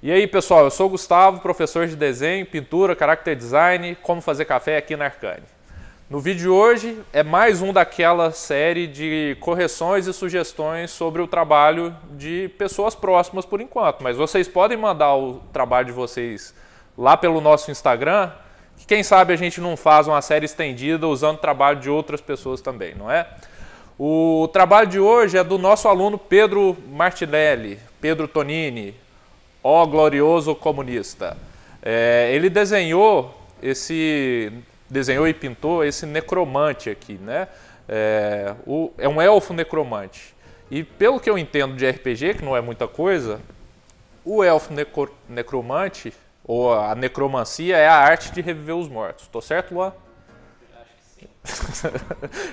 E aí, pessoal, eu sou o Gustavo, professor de desenho, pintura, character design, como fazer café aqui na Arcane. No vídeo de hoje é mais um daquela série de correções e sugestões sobre o trabalho de pessoas próximas por enquanto, mas vocês podem mandar o trabalho de vocês lá pelo nosso Instagram, que quem sabe a gente não faz uma série estendida usando o trabalho de outras pessoas também, não é? O trabalho de hoje é do nosso aluno Pedro Martinelli, Pedro Tonini, ó glorioso comunista. Ele desenhou e pintou esse necromante aqui, né? É um elfo necromante. E pelo que eu entendo de RPG, que não é muita coisa, o elfo necromante, ou a necromancia, é a arte de reviver os mortos. Tô certo, Luan?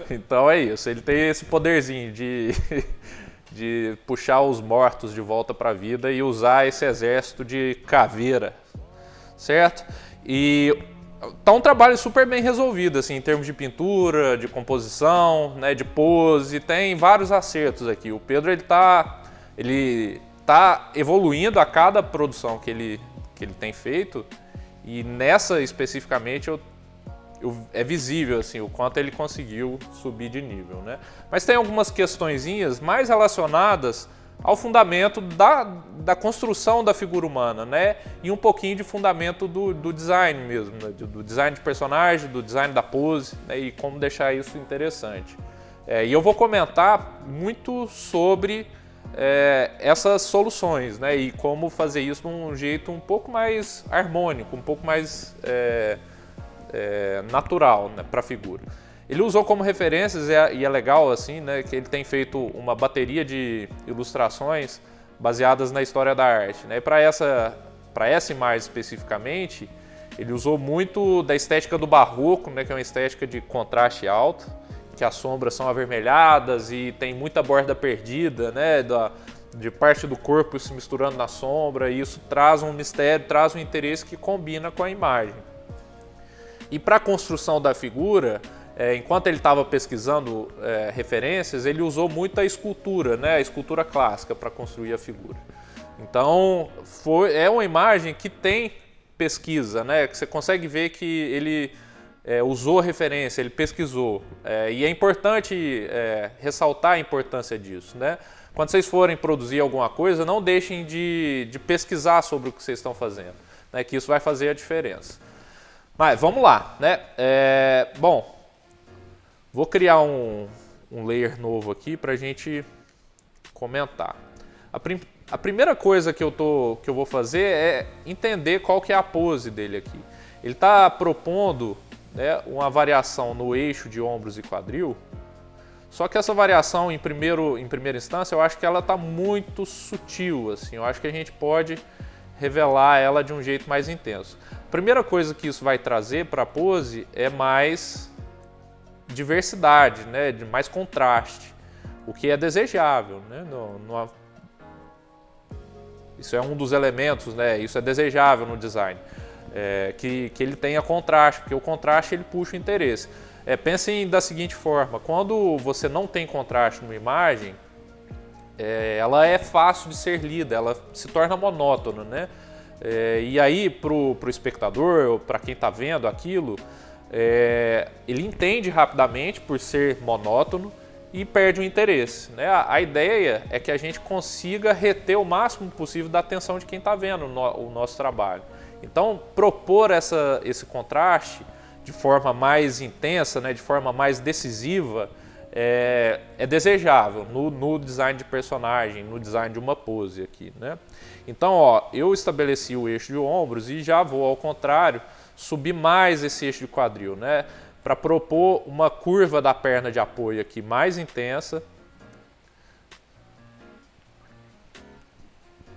Então é isso, ele tem esse poderzinho de puxar os mortos de volta para a vida e usar esse exército de caveira, certo? E tá um trabalho super bem resolvido, assim, em termos de pintura, de composição, né, de pose, tem vários acertos aqui. O Pedro ele tá evoluindo a cada produção que ele tem feito, e nessa especificamente é visível assim, o quanto ele conseguiu subir de nível, né? Mas tem algumas questõezinhas mais relacionadas ao fundamento da construção da figura humana, né? E um pouquinho de fundamento do design mesmo, né? Do design de personagem, do design da pose, né? E como deixar isso interessante. E eu vou comentar muito sobre essas soluções, né? E como fazer isso de um jeito um pouco mais harmônico, um pouco mais natural, né, para a figura. Ele usou como referências, e é legal assim, né, que ele tem feito uma bateria de ilustrações baseadas na história da arte, né? E para essa imagem especificamente, ele usou muito da estética do barroco, né, que é uma estética de contraste alto, que as sombras são avermelhadas e tem muita borda perdida, né, de parte do corpo se misturando na sombra, e isso traz um mistério, traz um interesse que combina com a imagem. E para a construção da figura, enquanto ele estava pesquisando referências, ele usou muito a escultura, né, a escultura clássica para construir a figura. Então, é uma imagem que tem pesquisa, né, que você consegue ver que ele usou referência, ele pesquisou. E é importante ressaltar a importância disso, né? Quando vocês forem produzir alguma coisa, não deixem de pesquisar sobre o que vocês estão fazendo, né, que isso vai fazer a diferença. Mas vamos lá, né? Bom, vou criar um layer novo aqui para a gente comentar. A primeira coisa que eu vou fazer é entender qual que é a pose dele aqui. Ele está propondo, né, uma variação no eixo de ombros e quadril, só que essa variação, em primeira instância, eu acho que ela está muito sutil, assim. Eu acho que a gente pode revelar ela de um jeito mais intenso. A primeira coisa que isso vai trazer para a pose é mais diversidade, né, de mais contraste, o que é desejável, né? Isso é um dos elementos, né? Isso é desejável no design, que ele tenha contraste, porque o contraste ele puxa o interesse. Pensem da seguinte forma: quando você não tem contraste numa imagem, ela é fácil de ser lida, ela se torna monótona, né? E aí, para o espectador, ou para quem está vendo aquilo, ele entende rapidamente por ser monótono e perde o interesse, né? A ideia é que a gente consiga reter o máximo possível da atenção de quem está vendo o nosso trabalho. Então, propor esse contraste de forma mais intensa, né, de forma mais decisiva, é desejável no design de personagem, no design de uma pose aqui, né? Então, ó, eu estabeleci o eixo de ombros e já vou, ao contrário, subir mais esse eixo de quadril, né? Para propor uma curva da perna de apoio aqui mais intensa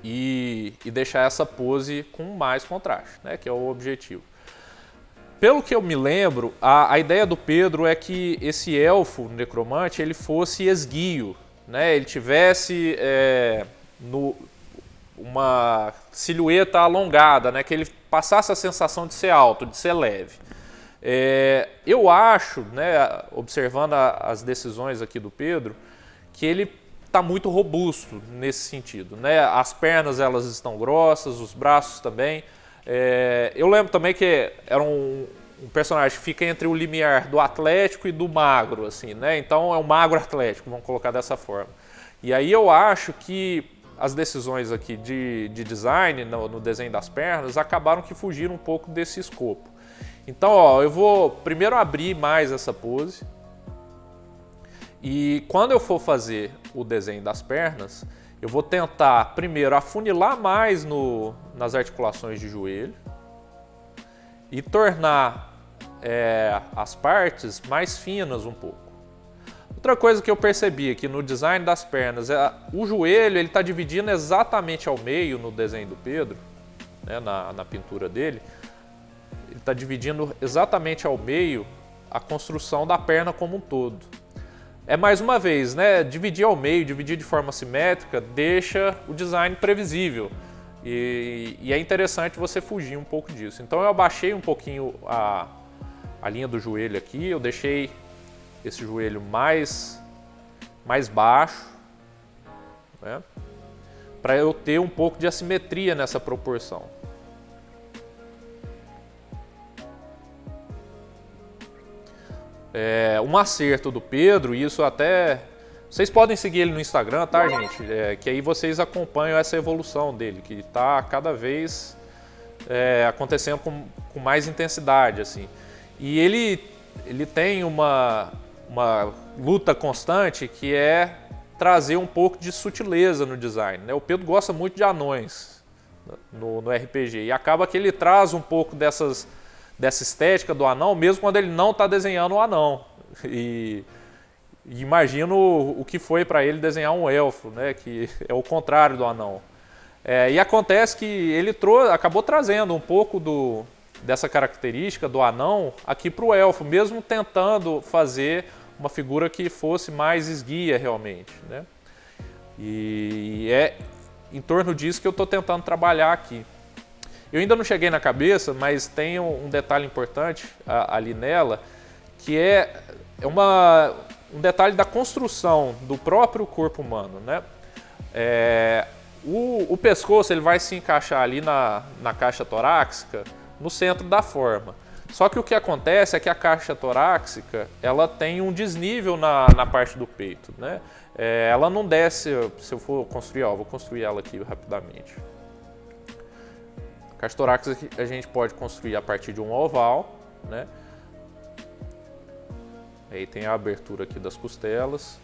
e deixar essa pose com mais contraste, né? Que é o objetivo. Pelo que eu me lembro, a ideia do Pedro é que esse elfo necromante ele fosse esguio, né? Ele tivesse uma silhueta alongada, né? Que ele passasse a sensação de ser alto, de ser leve. Eu acho, né, observando as decisões aqui do Pedro, que ele está muito robusto nesse sentido, né? As pernas elas estão grossas, os braços também. Eu lembro também que era um personagem que fica entre o limiar do atlético e do magro, assim, né? Então é um magro atlético, vamos colocar dessa forma. E aí eu acho que as decisões aqui de design no desenho das pernas acabaram que fugiram um pouco desse escopo. Então, ó, eu vou primeiro abrir mais essa pose. E quando eu for fazer o desenho das pernas, eu vou tentar primeiro afunilar mais nas articulações de joelho e tornar as partes mais finas um pouco. Outra coisa que eu percebi aqui no design das pernas é o joelho, ele está dividindo exatamente ao meio no desenho do Pedro, né, na pintura dele. Ele está dividindo exatamente ao meio a construção da perna como um todo. É mais uma vez, né, dividir ao meio, dividir de forma simétrica, deixa o design previsível. E é interessante você fugir um pouco disso. Então eu abaixei um pouquinho a linha do joelho aqui, eu deixei esse joelho mais baixo, né, para eu ter um pouco de assimetria nessa proporção. Um acerto do Pedro, e isso até... Vocês podem seguir ele no Instagram, tá, gente? Que aí vocês acompanham essa evolução dele, que está cada vez acontecendo com mais intensidade, assim. E ele tem uma luta constante que é trazer um pouco de sutileza no design, né? O Pedro gosta muito de anões no RPG, e acaba que ele traz um pouco dessa estética do anão, mesmo quando ele não está desenhando um anão. E imagino o que foi para ele desenhar um elfo, né, que é o contrário do anão. E acontece que ele acabou trazendo um pouco dessa característica do anão aqui para o elfo, mesmo tentando fazer uma figura que fosse mais esguia realmente, né? E é em torno disso que eu estou tentando trabalhar aqui. Eu ainda não cheguei na cabeça, mas tem um detalhe importante ali nela, que é um detalhe da construção do próprio corpo humano, né? O pescoço ele vai se encaixar ali na caixa torácica, no centro da forma. Só que o que acontece é que a caixa torácica ela tem um desnível na parte do peito, né? Ela não desce, se eu for construir, vou construir ela aqui rapidamente. A caixa torácica a gente pode construir a partir de um oval, né? Aí tem a abertura aqui das costelas.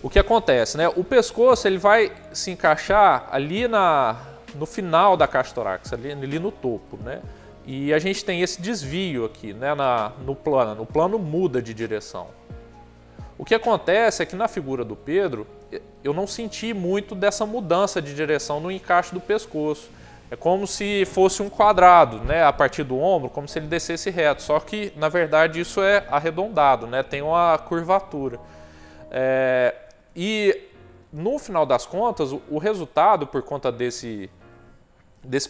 O que acontece, né? O pescoço ele vai se encaixar ali no final da caixa torácica, ali no topo, né? E a gente tem esse desvio aqui, né, no plano. O plano muda de direção. O que acontece é que na figura do Pedro, eu não senti muito dessa mudança de direção no encaixe do pescoço. É como se fosse um quadrado, né, a partir do ombro, como se ele descesse reto. Só que, na verdade, isso é arredondado, né, tem uma curvatura. E, no final das contas, o resultado, por conta desse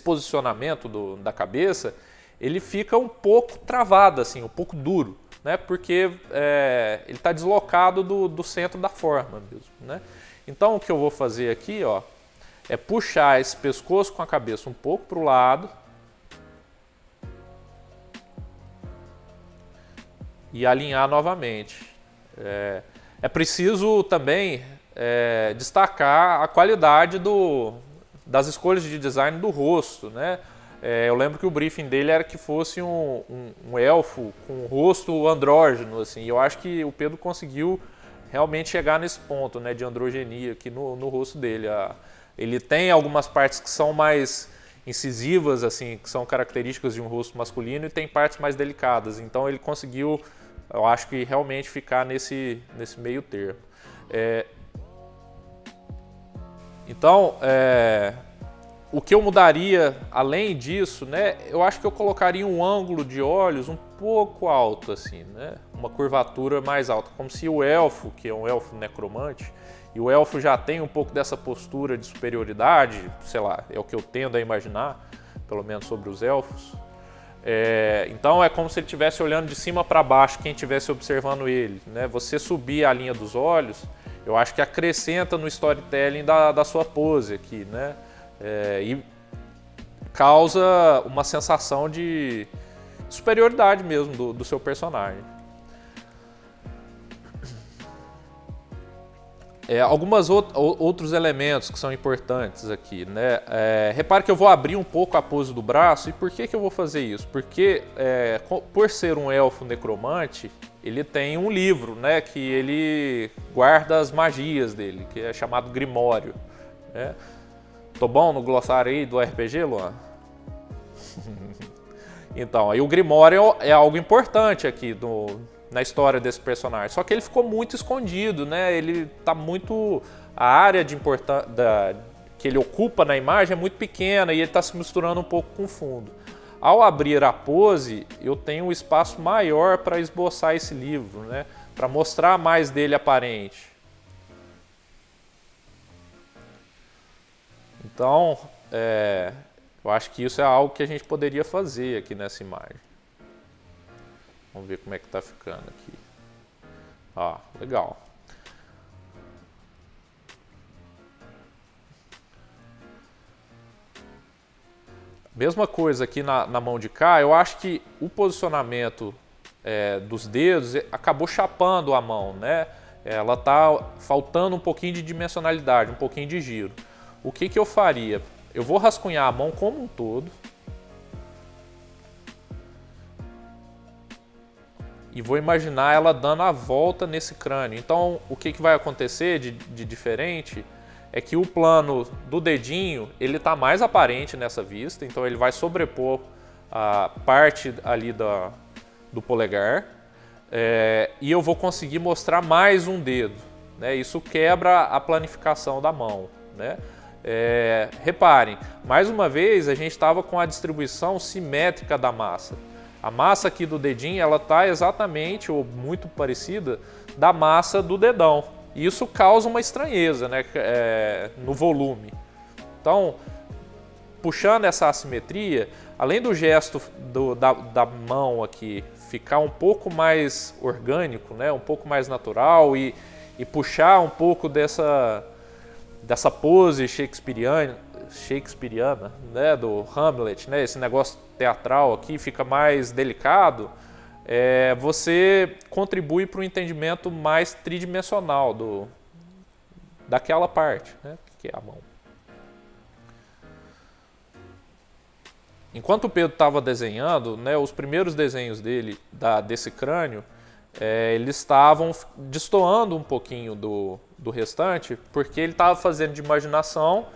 posicionamento da cabeça, ele fica um pouco travado, assim, um pouco duro, né? Porque ele está deslocado do centro da forma mesmo, né? Então o que eu vou fazer aqui, ó, é puxar esse pescoço com a cabeça um pouco para o lado e alinhar novamente. É preciso também destacar a qualidade das escolhas de design do rosto, né? Eu lembro que o briefing dele era que fosse um elfo com um rosto andrógeno, assim. E eu acho que o Pedro conseguiu realmente chegar nesse ponto, né, de androgenia aqui no rosto dele. Ele tem algumas partes que são mais incisivas, assim, que são características de um rosto masculino, e tem partes mais delicadas. Então ele conseguiu, eu acho que realmente ficar nesse meio termo. Então, o que eu mudaria além disso, né? Eu acho que eu colocaria um ângulo de olhos um pouco alto, assim, né? Uma curvatura mais alta, como se o elfo, que é um elfo necromante, e o elfo já tem um pouco dessa postura de superioridade, sei lá, é o que eu tendo a imaginar, pelo menos sobre os elfos. Então é como se ele estivesse olhando de cima para baixo, quem estivesse observando ele, né? Você subir a linha dos olhos eu acho que acrescenta no storytelling da sua pose aqui, né? E causa uma sensação de superioridade mesmo do seu personagem. Outros elementos que são importantes aqui, né? Repare que eu vou abrir um pouco a pose do braço. E por que eu vou fazer isso? Porque por ser um elfo necromante, ele tem um livro, né, que ele guarda as magias dele, que é chamado Grimório, né? Tô bom no glossário aí do RPG, Luan? Então, aí o Grimório é algo importante aqui na história desse personagem. Só que ele ficou muito escondido, né? Ele tá muito... A área de que ele ocupa na imagem é muito pequena e ele está se misturando um pouco com o fundo. Ao abrir a pose, eu tenho um espaço maior para esboçar esse livro, né? Para mostrar mais dele aparente. Então, eu acho que isso é algo que a gente poderia fazer aqui nessa imagem. Vamos ver como é que tá ficando aqui. Ó, legal. Mesma coisa aqui na mão de cá, eu acho que o posicionamento dos dedos acabou chapando a mão, né? Ela tá faltando um pouquinho de dimensionalidade, um pouquinho de giro. O que eu faria? Eu vou rascunhar a mão como um todo. E vou imaginar ela dando a volta nesse crânio. Então, o que vai acontecer de diferente é que o plano do dedinho, ele está mais aparente nessa vista. Então, ele vai sobrepor a parte ali do polegar. E eu vou conseguir mostrar mais um dedo, né? Isso quebra a planificação da mão, né? Reparem, mais uma vez a gente estava com a distribuição simétrica da massa. A massa aqui do dedinho, ela está exatamente, ou muito parecida, da massa do dedão. E isso causa uma estranheza, né, no volume. Então, puxando essa assimetria, além do gesto da mão aqui ficar um pouco mais orgânico, né, um pouco mais natural e puxar um pouco dessa pose shakespeariana, né, do Hamlet, né, esse negócio teatral aqui fica mais delicado, você contribui para o entendimento mais tridimensional daquela parte, né, que é a mão. Enquanto o Pedro estava desenhando, né, os primeiros desenhos desse crânio, eles estavam destoando um pouquinho do restante, porque ele estava fazendo de imaginação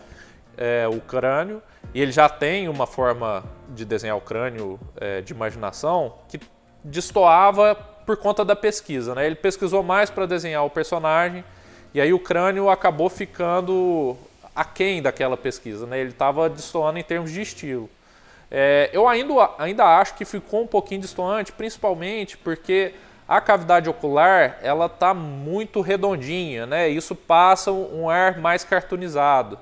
o crânio, e ele já tem uma forma de desenhar o crânio de imaginação que destoava por conta da pesquisa, né? Ele pesquisou mais para desenhar o personagem, e aí o crânio acabou ficando aquém daquela pesquisa, né? Ele estava destoando em termos de estilo. Eu ainda acho que ficou um pouquinho destoante, principalmente porque a cavidade ocular, ela tá muito redondinha, né? Isso passa um ar mais cartoonizado.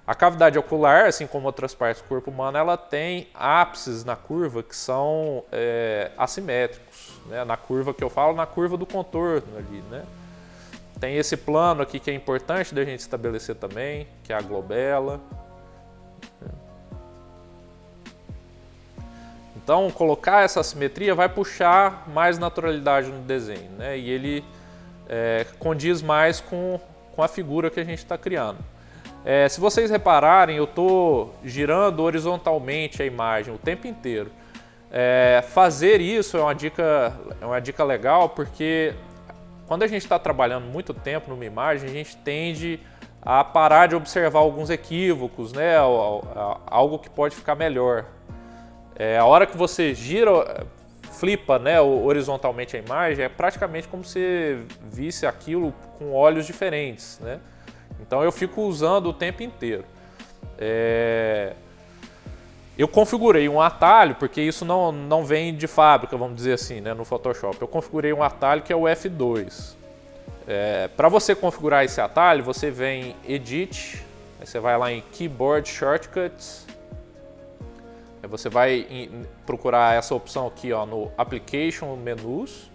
A cavidade ocular, assim como outras partes do corpo humano, ela tem ápices na curva que são assimétricos, né? Na curva que eu falo, na curva do contorno ali, né? Tem esse plano aqui que é importante da gente estabelecer também, que é a globela. Então, colocar essa assimetria vai puxar mais naturalidade no desenho, né? E ele condiz mais com a figura que a gente está criando. Se vocês repararem, eu estou girando horizontalmente a imagem o tempo inteiro. Fazer isso é uma dica legal, porque quando a gente está trabalhando muito tempo numa imagem, a gente tende a parar de observar alguns equívocos, né? Algo que pode ficar melhor. A hora que você flipa, né, horizontalmente a imagem, é praticamente como se visse aquilo com olhos diferentes, né? Então eu fico usando o tempo inteiro. Eu configurei um atalho, porque isso não vem de fábrica, vamos dizer assim, né, no Photoshop. Eu configurei um atalho que é o F2. Para você configurar esse atalho, você vem em Edit, aí você vai lá em Keyboard Shortcuts. Você vai procurar essa opção aqui, ó, no Application Menus,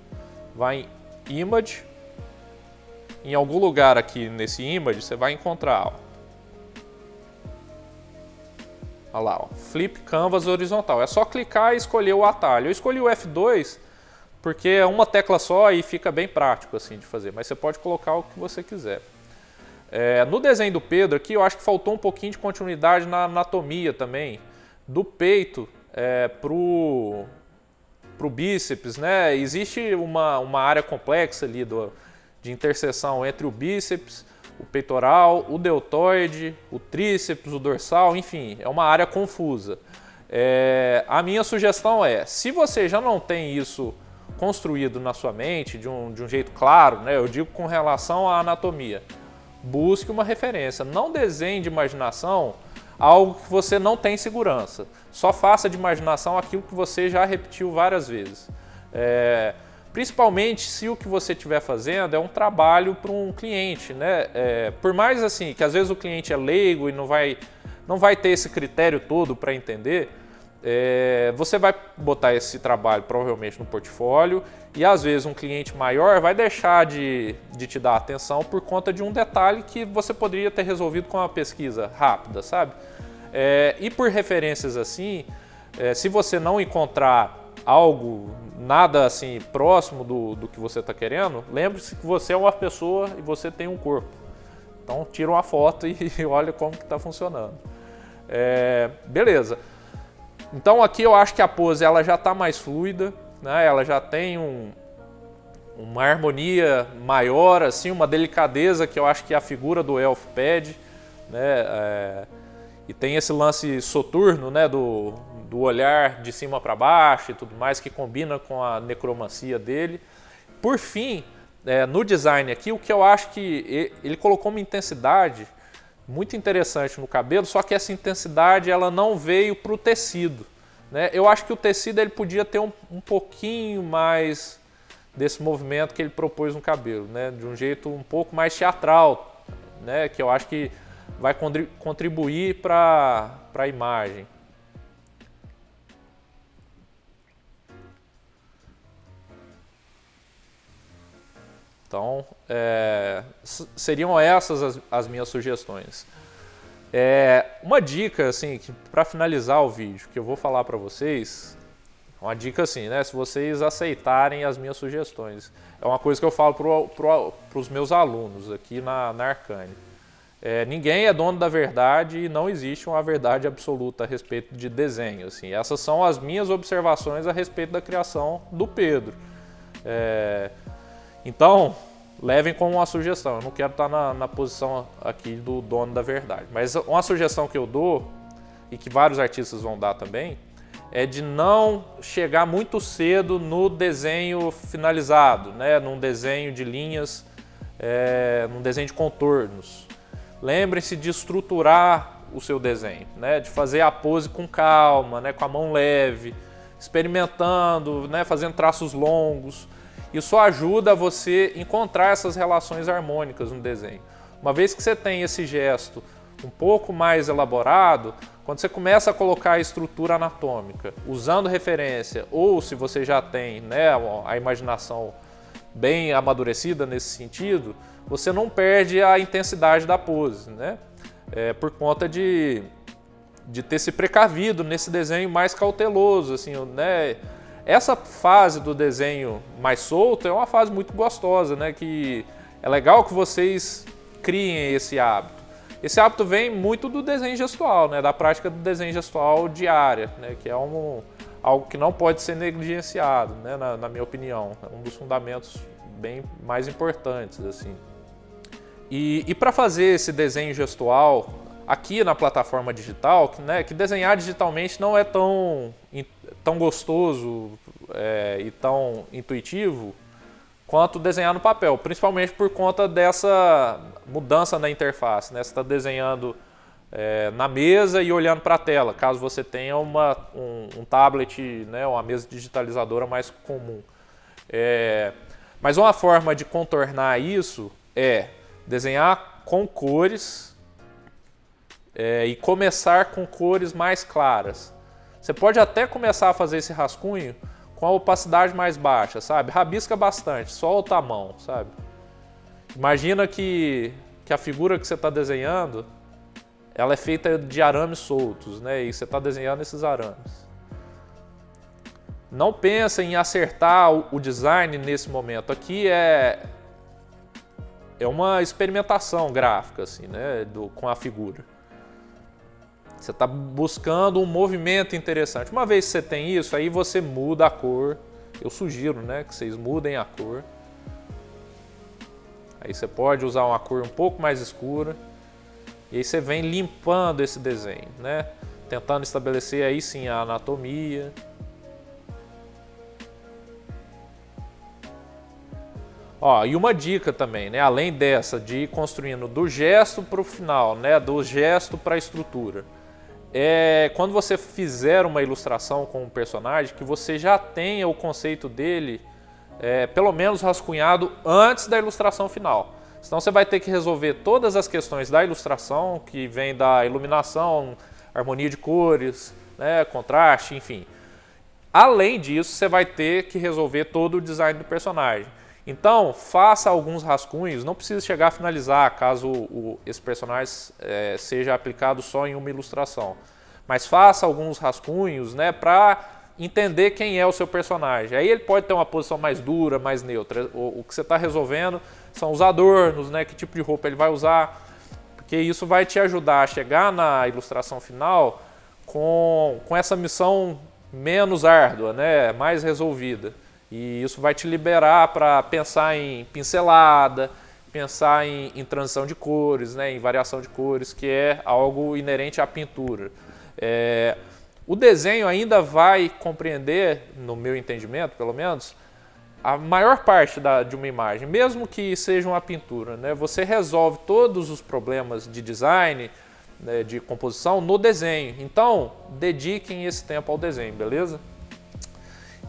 vai em Image, em algum lugar aqui nesse image, você vai encontrar, ó. Olha lá, ó, Flip Canvas horizontal. É só clicar e escolher o atalho. Eu escolhi o F2 porque é uma tecla só e fica bem prático assim de fazer, mas você pode colocar o que você quiser. No desenho do Pedro aqui, eu acho que faltou um pouquinho de continuidade na anatomia também, do peito pro bíceps, né? Existe uma área complexa ali de interseção entre o bíceps, o peitoral, o deltoide, o tríceps, o dorsal, enfim, é uma área confusa. A minha sugestão se você já não tem isso construído na sua mente de um jeito claro, né? Eu digo com relação à anatomia, busque uma referência, não desenhe de imaginação algo que você não tem segurança, só faça de imaginação aquilo que você já repetiu várias vezes. Principalmente se o que você estiver fazendo é um trabalho para um cliente, né? Por mais assim que às vezes o cliente é leigo e não vai ter esse critério todo para entender, você vai botar esse trabalho provavelmente no portfólio e às vezes um cliente maior vai deixar de te dar atenção por conta de um detalhe que você poderia ter resolvido com uma pesquisa rápida, sabe? E por referências assim, se você não encontrar algo, nada assim próximo do que você está querendo, lembre-se que você é uma pessoa e você tem um corpo. Então tira uma foto e olha como que está funcionando. Beleza. Então aqui eu acho que a pose ela já está mais fluida, né? Ela já tem uma harmonia maior, assim, uma delicadeza que eu acho que a figura do elfo pede, né? E tem esse lance soturno, né? Do olhar de cima para baixo e tudo mais, que combina com a necromancia dele. Por fim, no design aqui, o que eu acho que ele colocou uma intensidade muito interessante no cabelo, só que essa intensidade ela não veio para o tecido, né? Eu acho que o tecido ele podia ter um pouquinho mais desse movimento que ele propôs no cabelo, né? De um jeito um pouco mais teatral, né? Que eu acho que vai contribuir para a imagem. Então, seriam essas as minhas sugestões. Uma dica, assim, para finalizar o vídeo, que eu vou falar para vocês, uma dica assim, né? Se vocês aceitarem as minhas sugestões. É uma coisa que eu falo para os meus alunos aqui na Arcane. Ninguém é dono da verdade e não existe uma verdade absoluta a respeito de desenho. Assim. Essas são as minhas observações a respeito da criação do Pedro. Então, levem como uma sugestão. Eu não quero estar na posição aqui do dono da verdade. Mas uma sugestão que eu dou, e que vários artistas vão dar também, é de não chegar muito cedo no desenho finalizado, né? Num desenho de linhas, num desenho de contornos. Lembrem-se de estruturar o seu desenho, né? De fazer a pose com calma, né? Com a mão leve, experimentando, né? Fazendo traços longos. Isso ajuda você a encontrar essas relações harmônicas no desenho. Uma vez que você tem esse gesto um pouco mais elaborado, quando você começa a colocar a estrutura anatômica, usando referência, ou se você já tem, né, a imaginação bem amadurecida nesse sentido, você não perde a intensidade da pose, né? Por conta de ter se precavido nesse desenho mais cauteloso, assim, né? Essa fase do desenho mais solto é uma fase muito gostosa, né? Que é legal que vocês criem esse hábito. Esse hábito vem muito do desenho gestual, né? Da prática do desenho gestual diária, né? Que é algo que não pode ser negligenciado, né? Na minha opinião. É um dos fundamentos bem mais importantes, assim. E para fazer esse desenho gestual aqui na plataforma digital, né, que desenhar digitalmente não é tão gostoso e tão intuitivo quanto desenhar no papel, principalmente por conta dessa mudança na interface, né? Você está desenhando na mesa e olhando para a tela, caso você tenha um tablet, né, uma mesa digitalizadora mais comum. Mas uma forma de contornar isso é desenhar com cores e começar com cores mais claras. Você pode até começar a fazer esse rascunho com a opacidade mais baixa, sabe? Rabisca bastante, solta a mão, sabe? Imagina que a figura que você está desenhando, ela é feita de arames soltos, né? E você está desenhando esses arames. Não pensa em acertar o design nesse momento. Aqui é uma experimentação gráfica, assim, né? Com a figura. Você está buscando um movimento interessante. Uma vez que você tem isso, aí você muda a cor. Eu sugiro, né, que vocês mudem a cor. Aí você pode usar uma cor um pouco mais escura. E aí você vem limpando esse desenho, né? Tentando estabelecer aí sim a anatomia. Ó, e uma dica também, né? Além dessa de ir construindo do gesto para o final, né? Do gesto para a estrutura. Quando você fizer uma ilustração com um personagem, que você já tenha o conceito dele pelo menos rascunhado antes da ilustração final. Senão você vai ter que resolver todas as questões da ilustração, que vem da iluminação, harmonia de cores, né, contraste, enfim. Além disso, você vai ter que resolver todo o design do personagem. Então, faça alguns rascunhos, não precisa chegar a finalizar, caso esse personagem seja aplicado só em uma ilustração. Mas faça alguns rascunhos, né, para entender quem é o seu personagem. Aí ele pode ter uma posição mais dura, mais neutra. O que você está resolvendo são os adornos, né, que tipo de roupa ele vai usar, porque isso vai te ajudar a chegar na ilustração final com essa missão menos árdua, né, mais resolvida. E isso vai te liberar para pensar em pincelada, pensar em transição de cores, né, em variação de cores, que é algo inerente à pintura. O desenho ainda vai compreender, no meu entendimento pelo menos, a maior parte de uma imagem, mesmo que seja uma pintura, né, você resolve todos os problemas de design, né, de composição no desenho. Então, dediquem esse tempo ao desenho, beleza?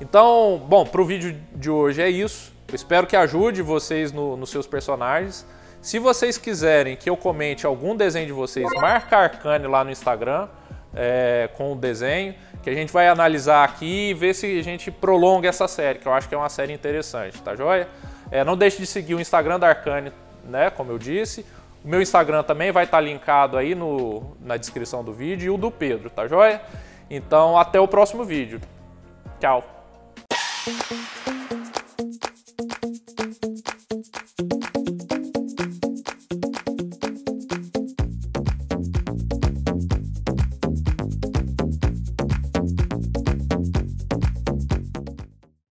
Então, bom, para o vídeo de hoje é isso. Eu espero que ajude vocês nos seus personagens. Se vocês quiserem que eu comente algum desenho de vocês, marca a Arcane lá no Instagram com o desenho, que a gente vai analisar aqui e ver se a gente prolonga essa série, que eu acho que é uma série interessante, tá joia? Não deixe de seguir o Instagram da Arcane, né, como eu disse. O meu Instagram também vai estar linkado aí na descrição do vídeo, e o do Pedro, tá joia? Então, até o próximo vídeo. Tchau!